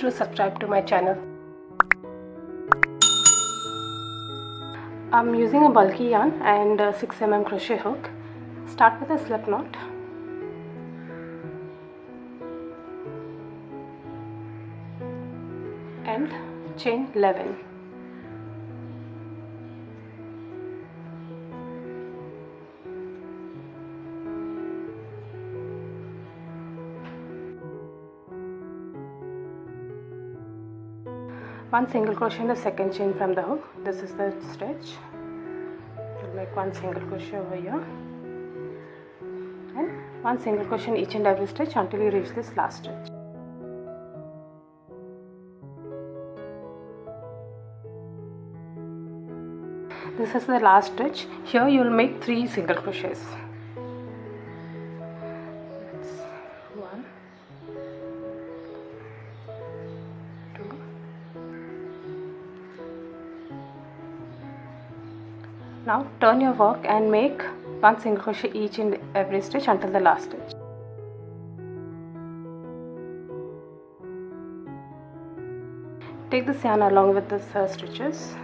do subscribe to my channel. I'm using a bulky yarn and a 6 mm crochet hook. Start with a slip knot. And chain 11. One single crochet in the second chain from the hook. This is the stitch. You'll make one single crochet over here and one single crochet in each and every stitch until you reach this last stitch. This is the last stitch. Here you will make 3 single crochets. That's 1, 2, now turn your work and make 1 single crochet each in every stitch until the last stitch. Take this yarn along with the stitches.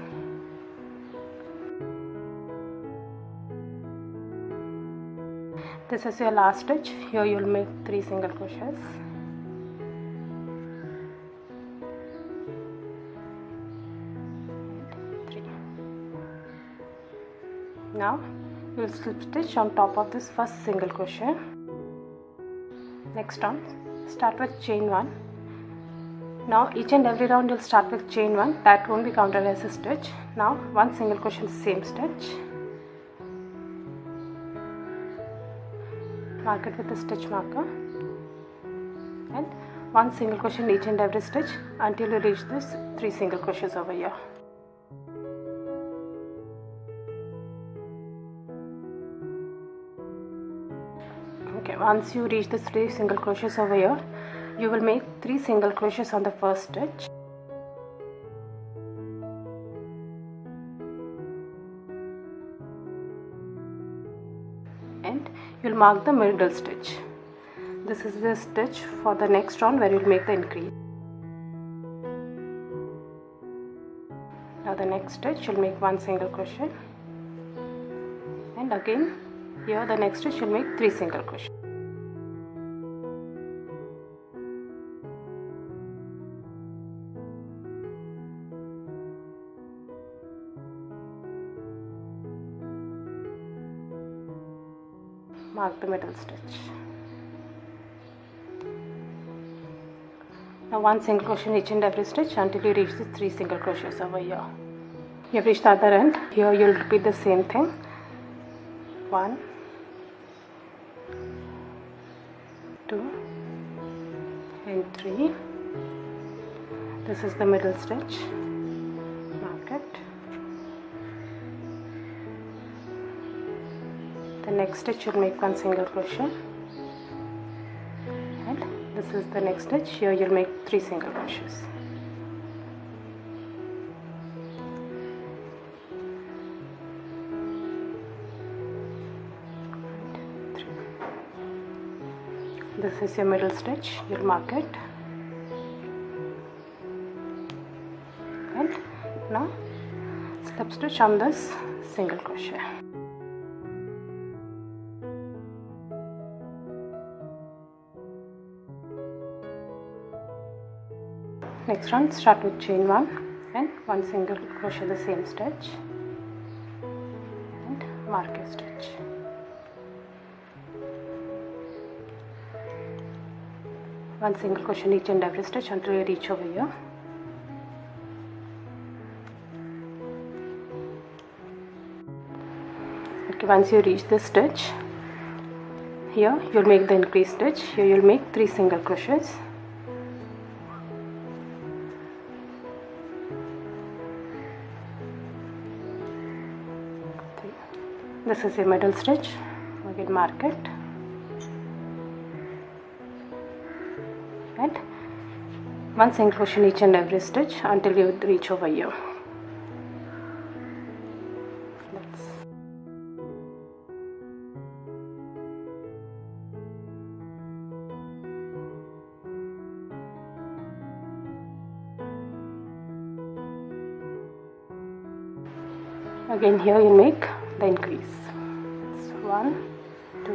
This is your last stitch. Here you will make 3 single crochets. And 3. Now you will slip stitch on top of this first single crochet. Next round, start with chain 1. Now each and every round you will start with chain 1. That won't be counted as a stitch. Now 1 single crochet in the same stitch. Mark it with the stitch marker and 1 single crochet in each and every stitch until you reach this 3 single crochets over here. Okay, once you reach the 3 single crochets over here, you will make 3 single crochets on the first stitch. And you'll mark the middle stitch. This is the stitch for the next round where you'll make the increase. Now the next stitch you'll make 1 single crochet and again here the next stitch you'll make 3 single crochet. Mark the middle stitch. Now 1 single crochet in each and every stitch until you reach the 3 single crochets over here. You have reached the other end. Here you will repeat the same thing. 1, 2 and 3. This is the middle stitch. Mark it. The next stitch you'll make 1 single crochet and this is the next stitch. Here you'll make 3 single crochets. And 3. This is your middle stitch. You'll mark it and now slip stitch on this single crochet. Next round, start with chain 1 and 1 single crochet the same stitch and mark a stitch. One single crochet in each and every stitch until you reach over here. Okay, once you reach this stitch, here you'll make the increase stitch. Here you'll make 3 single crochets. This is your middle stitch. Again mark it and 1 single crochet in each and every stitch until you reach over here. Again here you make the increase. So 1, 2,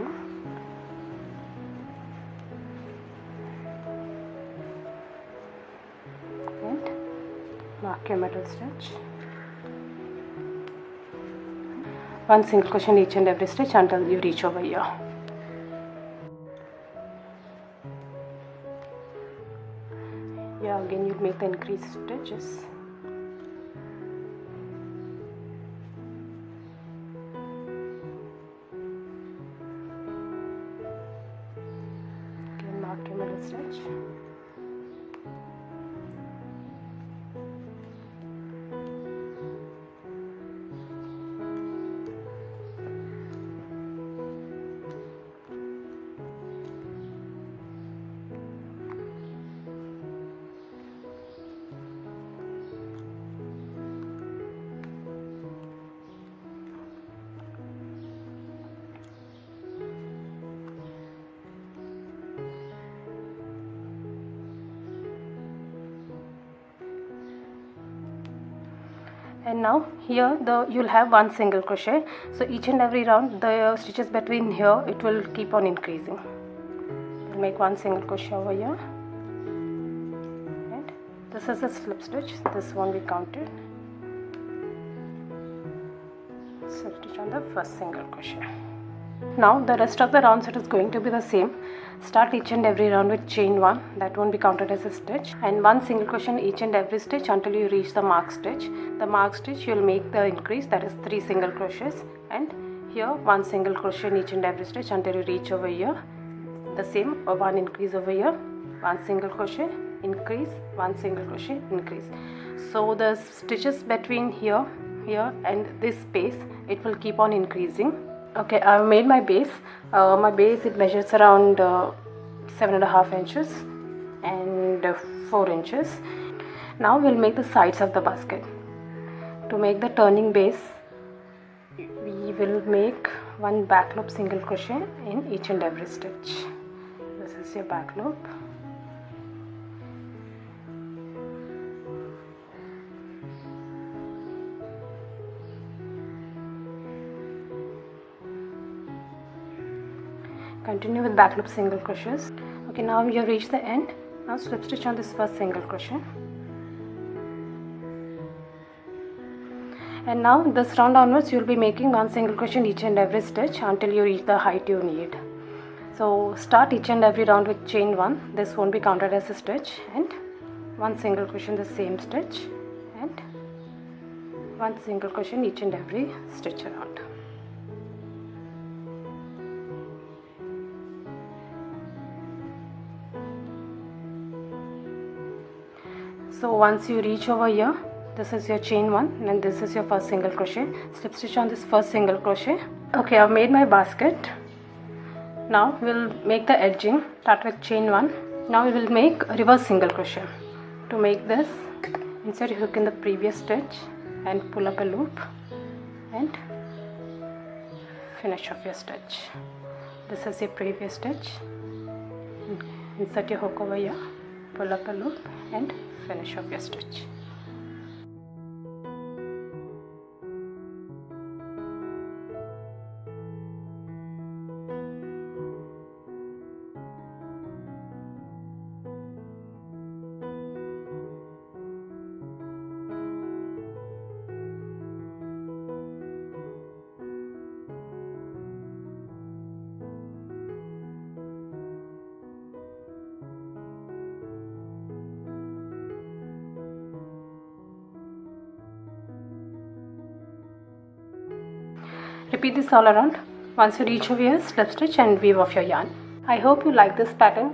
and mark your middle stitch. One single crochet in each and every stitch until you reach over here. Here again you make the increased stitches. Again mark your middle stitch. And now here you'll have one single crochet, so each and every round the stitches between here it will keep on increasing. You'll make one single crochet over here, and this is a slip stitch, this won't be counted. Slip stitch on the first single crochet. Now the rest of the rounds it is going to be the same. Start each and every round with chain 1, that won't be counted as a stitch, and one single crochet in each and every stitch until you reach the mark stitch. The mark stitch you'll make the increase, that is 3 single crochets, and here one single crochet in each and every stitch until you reach over here. The same, one increase over here, one single crochet, increase, one single crochet, increase. So the stitches between here and this space it will keep on increasing. Okay, I've made my base. My base it measures around 7.5 inches and 4 inches. Now we'll make the sides of the basket. To make the turning base, we will make one back loop single crochet in each and every stitch. This is your back loop. Continue with back loop single crochets. Okay, now you have reached the end. Now slip stitch on this first single crochet. And now this round onwards you will be making one single crochet in each and every stitch until you reach the height you need. So start each and every round with chain 1. This won't be counted as a stitch, and one single crochet in the same stitch, and one single crochet in each and every stitch around. So once you reach over here, this is your chain 1 and this is your first single crochet. Slip stitch on this first single crochet. Okay, I've made my basket. Now we'll make the edging. Start with chain 1. Now we will make a reverse single crochet. To make this, insert your hook in the previous stitch and pull up a loop and finish off your stitch. This is your previous stitch. Insert your hook over here, pull up a loop and finish off your stitch. Repeat this all around. Once you reach over here, slip stitch and weave off your yarn. I hope you like this pattern.